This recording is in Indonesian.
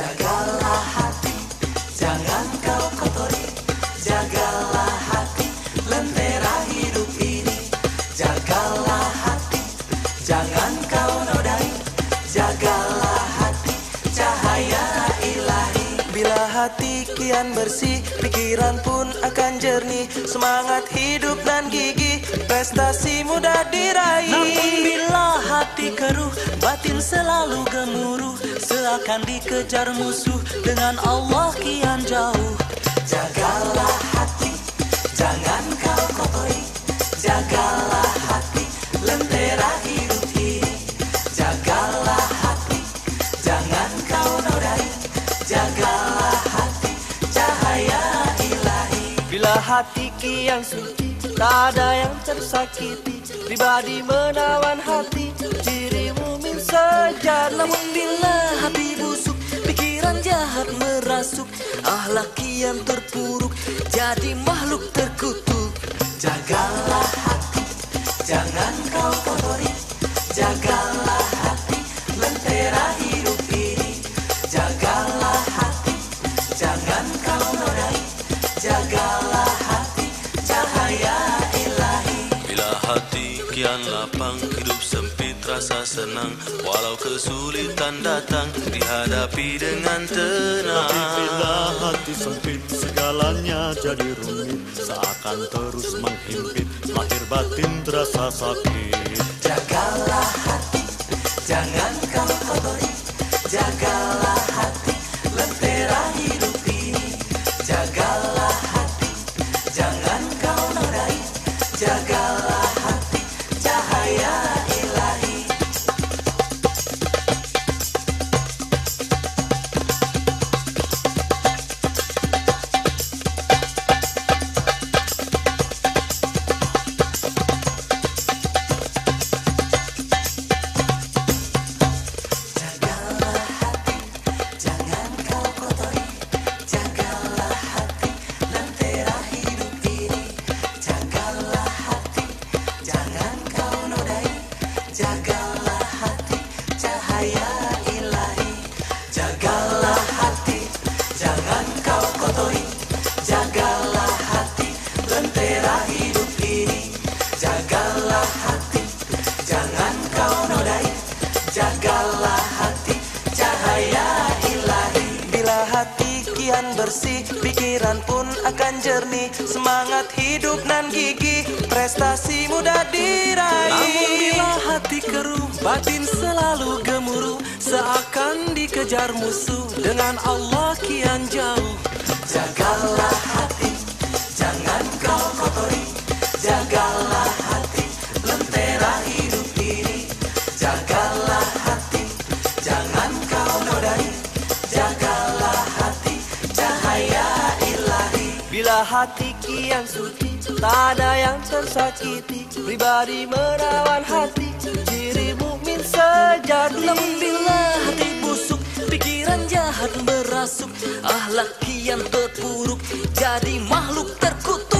Jagalah hati, jangan kau kotori. Jagalah hati, lentera hidup ini. Jagalah hati, jangan kau nodai. Jagalah hati, cahaya ilahi. Bila hati kian bersih, pikiran pun akan jernih. Semangat hidup dan gigih, prestasi mudah diraih. Namun bila hati keruh, batin selalu gemuruh, seakan dikejar musuh, dengan Allah kian jauh. Jagalah hati, jangan kau kotori. Jagalah hati, lentera hidup ini. Jagalah hati, jangan kau nodai. Jagalah hati, cahaya ilahi. Bila hati kian suci, tak ada yang tersakiti. Pribadi menawan hati, ciri mumin sejati. Namun bila hati busuk, pikiran jahat merasuk, akhlak kian terpuruk, jadi makhluk terkutuk. Jagalah hati, jangan kau kotori. Jagalah hati, lentera hidup ini. Jagalah hati, jangan kau nodai. Jagalah hati, cahaya ilahi. Bila hati kian lapang, hidup sempit rasa senang. Walau kesulitan datang, dihadapi dengan tenang. Tapi bila hati sempit, segalanya jadi rumit, seakan terus menghimpit, lahir batin terasa sakit. Jagalah hati, jangan kau kotori. Jagalah hati, lentera hidup ini. Jagalah hati, jangan kau nodai. Jagalah hati, cahaya ilahi. Jagalah hati, jangan kau kotori. Jagalah hati, lentera hidup ini. Jagalah hati, jangan kau nodai. Jagalah hati, cahaya ilahi. Jagalah hati, jangan kau kotori. Jagalah hati, lentera hidup ini. Jagalah hati, jangan kau nodai. Jagalah hati, cahaya ilahi. Bila hati kian bersih, pikiran pun akan jernih. Semangat hidup nan gigih, prestasi mudah diraih. Namun bila hati keruh, batin selalu gemuruh, seakan dikejar musuh, dengan Allah kian jauh. Jagalah hati, jangan kau kotori. Jagalah hati, lentera hidup ini. Jagalah hati, jangan kau nodai. Jagalah hati, cahaya ilahi. Bila hati kian suci, tak ada yang tersakiti. Pribadi menawan hati, ciri mukmin sejati. Namun bila hati busuk, pikiran jahat merasuk, akhlak kian terpuruk, jadi makhluk terkutuk.